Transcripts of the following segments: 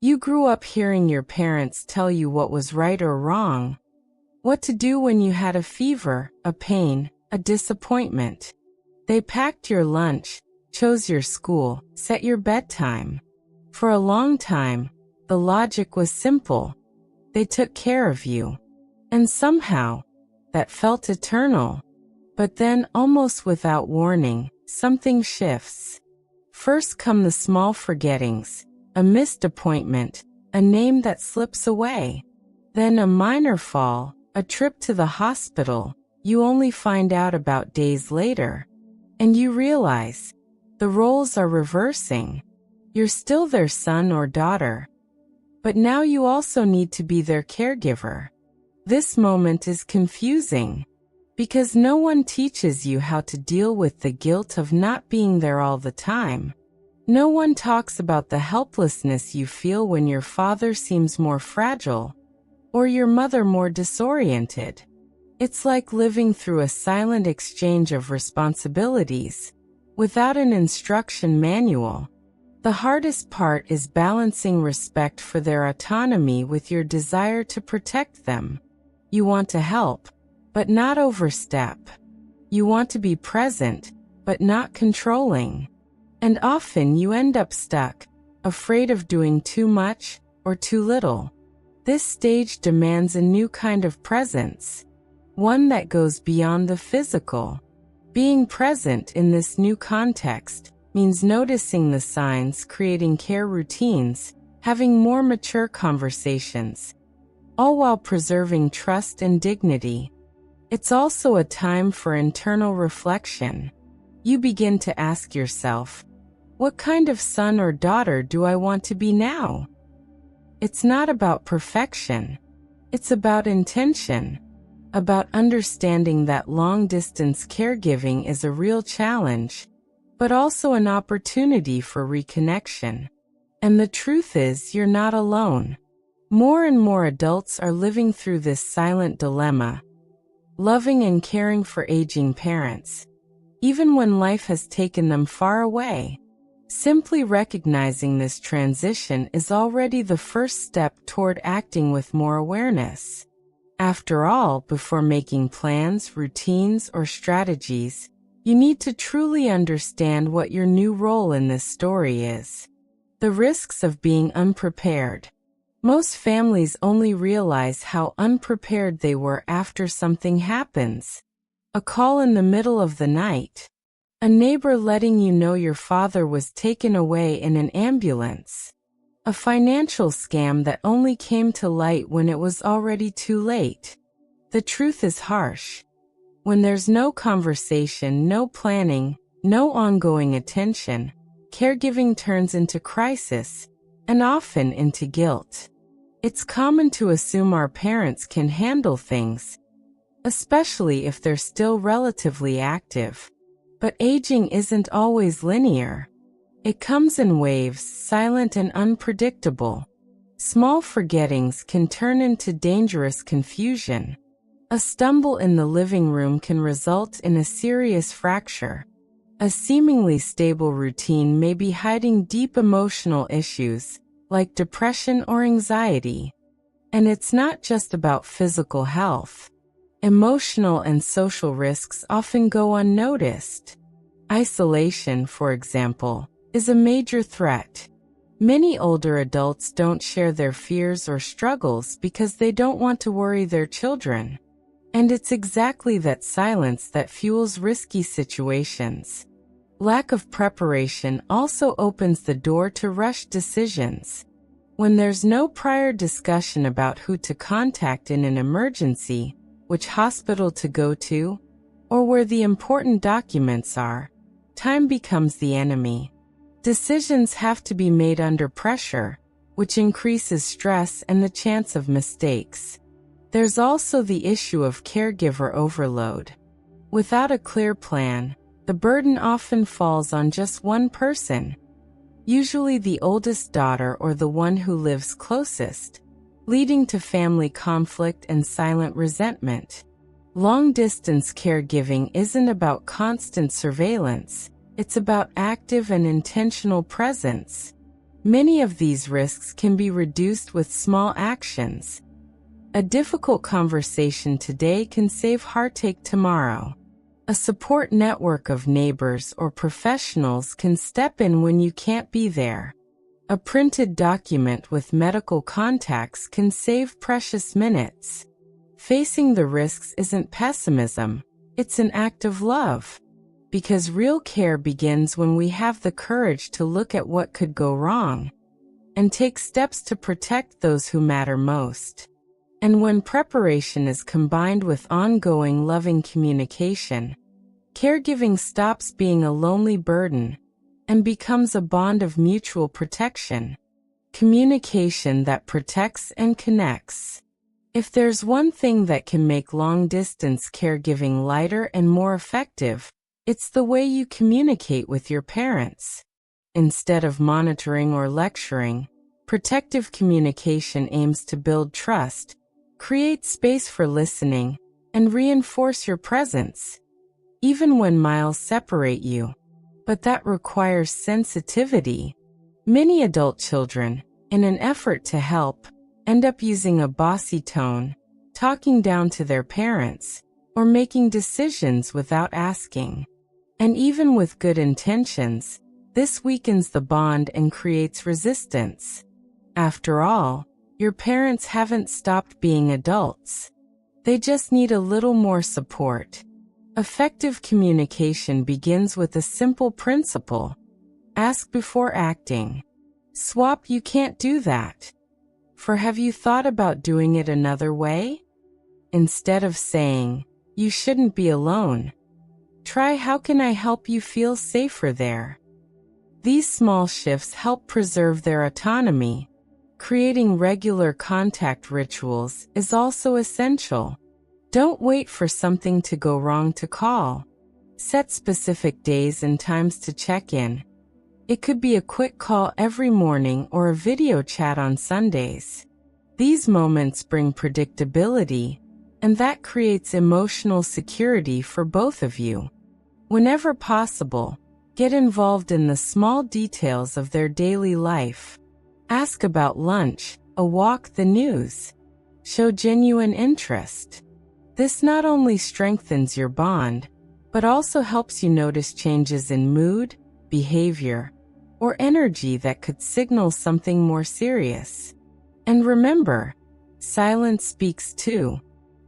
You grew up hearing your parents tell you what was right or wrong, what to do when you had a fever, a pain, a disappointment. They packed your lunch, chose your school, set your bedtime. For a long time, the logic was simple. They took care of you. And somehow, that felt eternal. But then, almost without warning, something shifts. First come the small forgettings, a missed appointment, a name that slips away. Then a minor fall, a trip to the hospital, you only find out about days later. And you realize, the roles are reversing. You're still their son or daughter. But now you also need to be their caregiver. This moment is confusing, because no one teaches you how to deal with the guilt of not being there all the time. No one talks about the helplessness you feel when your father seems more fragile, or your mother more disoriented. It's like living through a silent exchange of responsibilities, without an instruction manual. The hardest part is balancing respect for their autonomy with your desire to protect them. You want to help, but not overstep. You want to be present, but not controlling. And often you end up stuck, afraid of doing too much or too little. This stage demands a new kind of presence, one that goes beyond the physical. Being present in this new context means noticing the signs, creating care routines, having more mature conversations, all while preserving trust and dignity. It's also a time for internal reflection. You begin to ask yourself, what kind of son or daughter do I want to be now? It's not about perfection. It's about intention, about understanding that long-distance caregiving is a real challenge, but also an opportunity for reconnection. And the truth is, you're not alone. More and more adults are living through this silent dilemma, loving and caring for aging parents, even when life has taken them far away. Simply recognizing this transition is already the first step toward acting with more awareness. After all, before making plans, routines, or strategies, you need to truly understand what your new role in this story is. The risks of being unprepared. Most families only realize how unprepared they were after something happens. A call in the middle of the night. A neighbor letting you know your father was taken away in an ambulance. A financial scam that only came to light when it was already too late. The truth is harsh. When there's no conversation, no planning, no ongoing attention, caregiving turns into crisis, and often into guilt. It's common to assume our parents can handle things, especially if they're still relatively active. But aging isn't always linear. It comes in waves, silent and unpredictable. Small forgettings can turn into dangerous confusion. A stumble in the living room can result in a serious fracture. A seemingly stable routine may be hiding deep emotional issues, like depression or anxiety. And it's not just about physical health. Emotional and social risks often go unnoticed. Isolation, for example, is a major threat. Many older adults don't share their fears or struggles because they don't want to worry their children. And it's exactly that silence that fuels risky situations. Lack of preparation also opens the door to rushed decisions. When there's no prior discussion about who to contact in an emergency, which hospital to go to, or where the important documents are, time becomes the enemy. Decisions have to be made under pressure, which increases stress and the chance of mistakes. There's also the issue of caregiver overload. Without a clear plan, the burden often falls on just one person, usually the oldest daughter or the one who lives closest, leading to family conflict and silent resentment. Long-distance caregiving isn't about constant surveillance, it's about active and intentional presence. Many of these risks can be reduced with small actions. A difficult conversation today can save heartache tomorrow. A support network of neighbors or professionals can step in when you can't be there. A printed document with medical contacts can save precious minutes. Facing the risks isn't pessimism, it's an act of love. Because real care begins when we have the courage to look at what could go wrong and take steps to protect those who matter most. And when preparation is combined with ongoing loving communication, caregiving stops being a lonely burden and becomes a bond of mutual protection. Communication that protects and connects. If there's one thing that can make long-distance caregiving lighter and more effective, it's the way you communicate with your parents. Instead of monitoring or lecturing, protective communication aims to build trust, create space for listening, and reinforce your presence, even when miles separate you. But that requires sensitivity. Many adult children, in an effort to help, end up using a bossy tone, talking down to their parents, or making decisions without asking. And even with good intentions, this weakens the bond and creates resistance. After all, your parents haven't stopped being adults. They just need a little more support. Effective communication begins with a simple principle. Ask before acting. Swap "you can't do that" for "have you thought about doing it another way?" Instead of saying, "you shouldn't be alone," try "how can I help you feel safer there?" These small shifts help preserve their autonomy. Creating regular contact rituals is also essential. Don't wait for something to go wrong to call. Set specific days and times to check in. It could be a quick call every morning or a video chat on Sundays. These moments bring predictability, and that creates emotional security for both of you. Whenever possible, get involved in the small details of their daily life. Ask about lunch, a walk, the news. Show genuine interest. This not only strengthens your bond, but also helps you notice changes in mood, behavior, or energy that could signal something more serious. And remember, silence speaks too.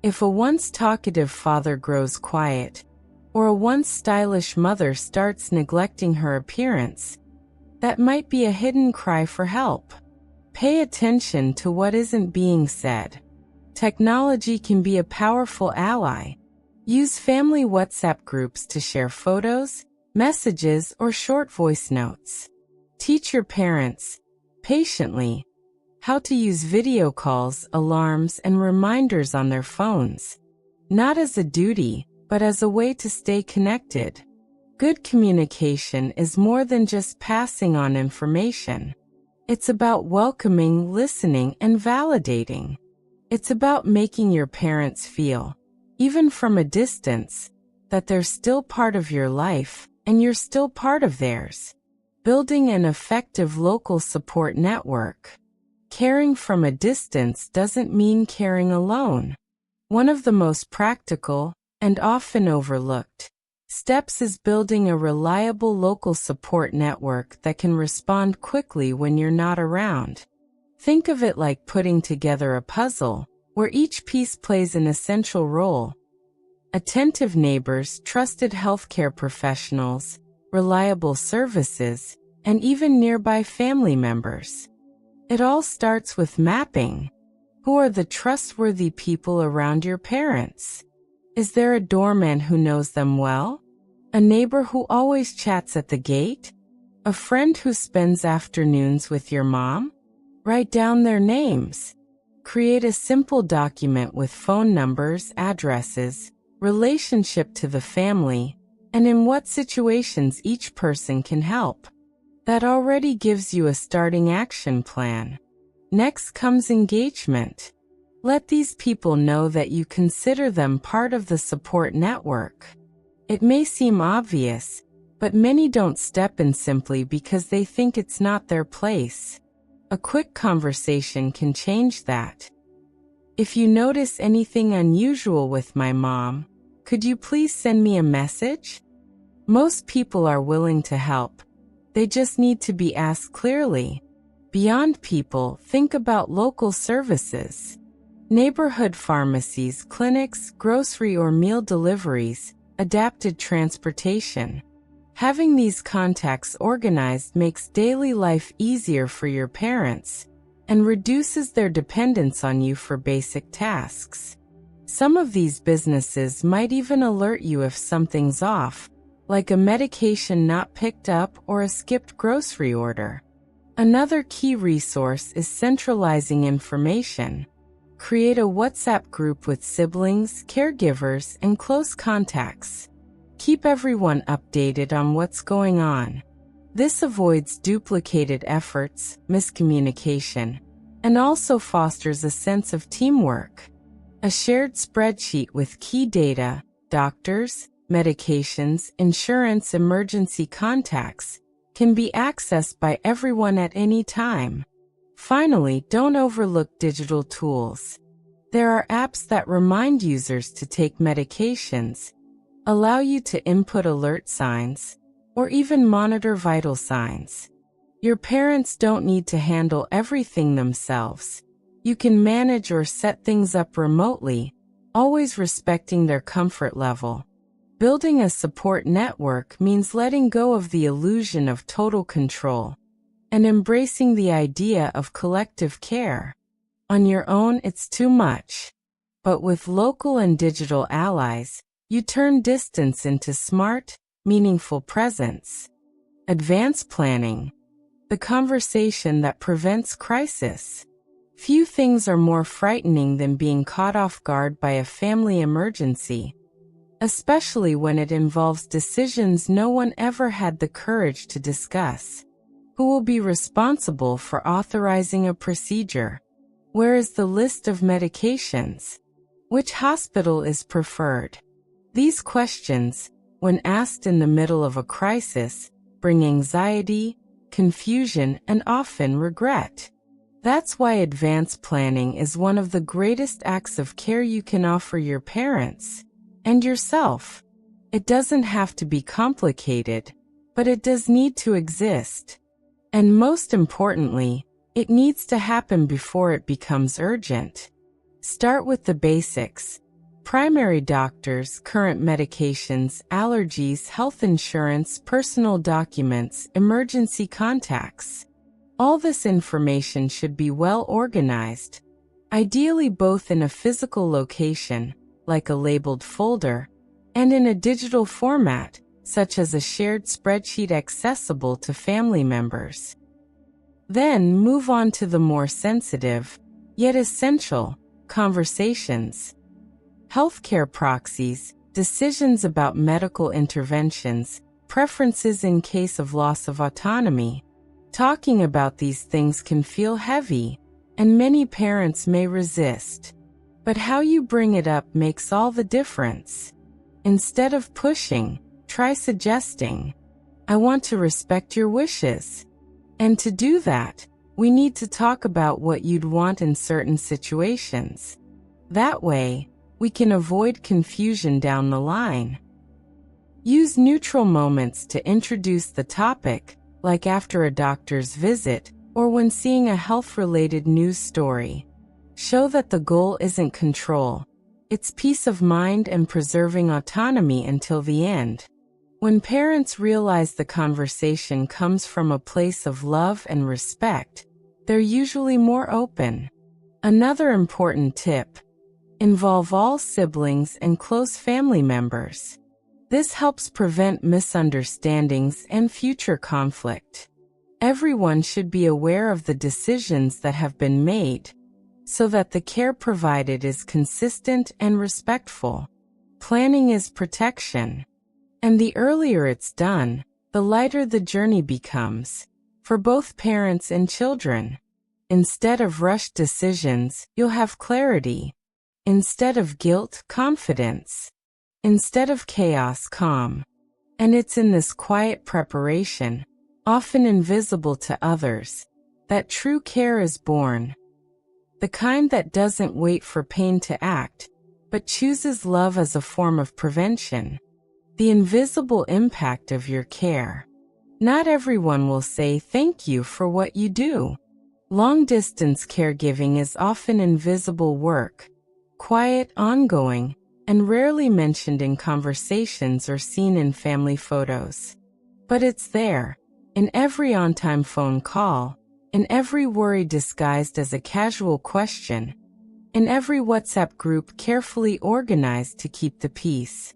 If a once talkative father grows quiet, or a once stylish mother starts neglecting her appearance, that might be a hidden cry for help. Pay attention to what isn't being said. Technology can be a powerful ally. Use family WhatsApp groups to share photos, messages, or short voice notes. Teach your parents, patiently, how to use video calls, alarms, and reminders on their phones, not as a duty, but as a way to stay connected. Good communication is more than just passing on information. It's about welcoming, listening, and validating. It's about making your parents feel, even from a distance, that they're still part of your life and you're still part of theirs. Building an effective local support network. Caring from a distance doesn't mean caring alone. One of the most practical, and often overlooked, steps is building a reliable local support network that can respond quickly when you're not around. Think of it like putting together a puzzle, where each piece plays an essential role. Attentive neighbors, trusted healthcare professionals, reliable services, and even nearby family members. It all starts with mapping. Who are the trustworthy people around your parents? Is there a doorman who knows them well? A neighbor who always chats at the gate? A friend who spends afternoons with your mom? Write down their names. Create a simple document with phone numbers, addresses, relationship to the family, and in what situations each person can help. That already gives you a starting action plan. Next comes engagement. Let these people know that you consider them part of the support network. It may seem obvious, But many don't step in simply because they think it's not their place. A quick conversation can change that. If you notice anything unusual with my mom, could you please send me a message? Most people are willing to help. They just need to be asked clearly. Beyond people, think about local services. Neighborhood pharmacies, clinics, grocery or meal deliveries, adapted transportation. Having these contacts organized makes daily life easier for your parents and reduces their dependence on you for basic tasks. Some of these businesses might even alert you if something's off, like a medication not picked up or a skipped grocery order. Another key resource is centralizing information. Create a WhatsApp group with siblings, caregivers, and close contacts. Keep everyone updated on what's going on. This avoids duplicated efforts, miscommunication, and also fosters a sense of teamwork. A shared spreadsheet with key data, doctors, medications, insurance, emergency contacts, can be accessed by everyone at any time. Finally, don't overlook digital tools. There are apps that remind users to take medications, allow you to input alert signs, or even monitor vital signs. Your parents don't need to handle everything themselves. You can manage or set things up remotely, always respecting their comfort level. Building a support network means letting go of the illusion of total control and embracing the idea of collective care. On your own, it's too much. But with local and digital allies, you turn distance into smart, meaningful presence. Advanced planning. The conversation that prevents crisis. Few things are more frightening than being caught off guard by a family emergency, especially when it involves decisions no one ever had the courage to discuss. Who will be responsible for authorizing a procedure? Where is the list of medications? Which hospital is preferred? These questions, when asked in the middle of a crisis, bring anxiety, confusion, and often regret. That's why advanced planning is one of the greatest acts of care you can offer your parents and yourself. It doesn't have to be complicated, but it does need to exist. And most importantly, it needs to happen before it becomes urgent. Start with the basics. Primary doctors, current medications, allergies, health insurance, personal documents, emergency contacts. All this information should be well organized, ideally both in a physical location, like a labeled folder, and in a digital format, such as a shared spreadsheet accessible to family members. Then move on to the more sensitive, yet essential, conversations. Healthcare proxies, decisions about medical interventions, preferences in case of loss of autonomy. Talking about these things can feel heavy, and many parents may resist. But how you bring it up makes all the difference. Instead of pushing, try suggesting, "I want to respect your wishes." And to do that, we need to talk about what you'd want in certain situations. That way, we can avoid confusion down the line. Use neutral moments to introduce the topic, like after a doctor's visit or when seeing a health-related news story. Show that the goal isn't control. It's peace of mind and preserving autonomy until the end. When parents realize the conversation comes from a place of love and respect, they're usually more open. Another important tip: involve all siblings and close family members. This helps prevent misunderstandings and future conflict. Everyone should be aware of the decisions that have been made, so that the care provided is consistent and respectful. Planning is protection. And the earlier it's done, the lighter the journey becomes, for both parents and children. Instead of rushed decisions, you'll have clarity. Instead of guilt, confidence. Instead of chaos, calm. And it's in this quiet preparation, often invisible to others, that true care is born. The kind that doesn't wait for pain to act, but chooses love as a form of prevention. The invisible impact of your care. Not everyone will say thank you for what you do. Long-distance caregiving is often invisible work, quiet, ongoing, and rarely mentioned in conversations or seen in family photos. But it's there, in every on-time phone call, in every worry disguised as a casual question, in every WhatsApp group carefully organized to keep the peace.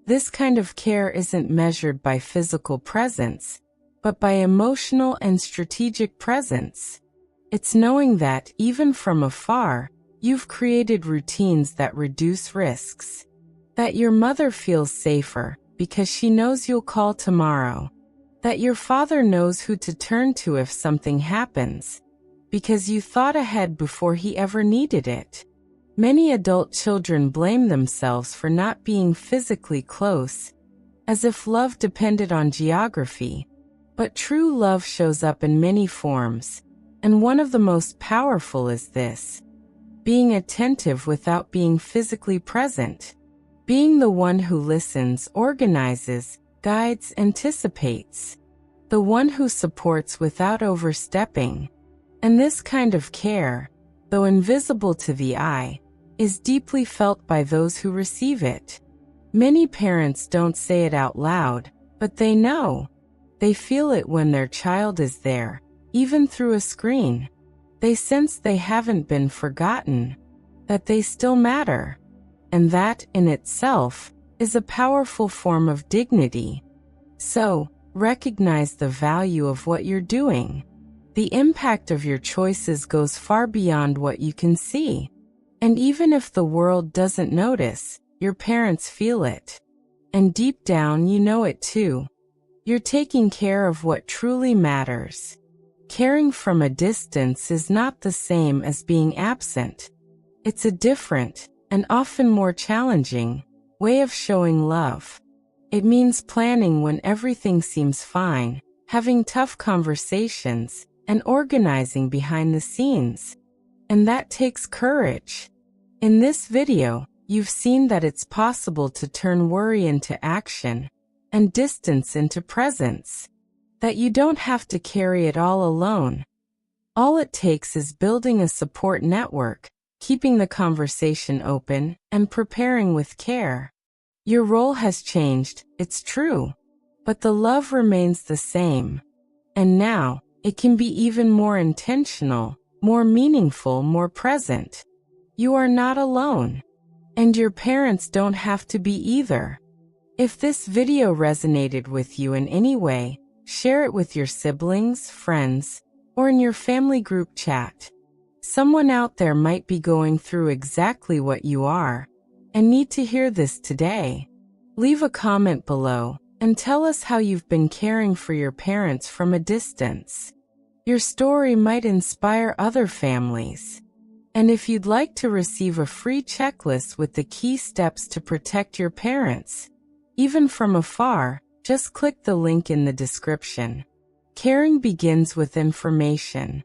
This kind of care isn't measured by physical presence, but by emotional and strategic presence. It's knowing that, even from afar, you've created routines that reduce risks. That your mother feels safer because she knows you'll call tomorrow. That your father knows who to turn to if something happens, because you thought ahead before he ever needed it. Many adult children blame themselves for not being physically close, as if love depended on geography. But true love shows up in many forms, and one of the most powerful is this: being attentive without being physically present. Being the one who listens, organizes, guides, anticipates. The one who supports without overstepping. And this kind of care, though invisible to the eye, is deeply felt by those who receive it. Many parents don't say it out loud, but they know. They feel it when their child is there, even through a screen. They sense they haven't been forgotten, that they still matter. And that, in itself, is a powerful form of dignity. So, recognize the value of what you're doing. The impact of your choices goes far beyond what you can see. And even if the world doesn't notice, your parents feel it. And deep down you know it too. You're taking care of what truly matters. Caring from a distance is not the same as being absent. It's a different, and often more challenging, way of showing love. It means planning when everything seems fine, having tough conversations, and organizing behind the scenes. And that takes courage. In this video, you've seen that it's possible to turn worry into action, and distance into presence. That you don't have to carry it all alone. All it takes is building a support network, keeping the conversation open, and preparing with care. Your role has changed, it's true, but the love remains the same. And now, it can be even more intentional, more meaningful, more present. You are not alone. And your parents don't have to be either. If this video resonated with you in any way, share it with your siblings, friends, or in your family group chat. Someone out there might be going through exactly what you are, and need to hear this today. Leave a comment below, and tell us how you've been caring for your parents from a distance. Your story might inspire other families. And if you'd like to receive a free checklist with the key steps to protect your parents, even from afar, just click the link in the description. Caring begins with information.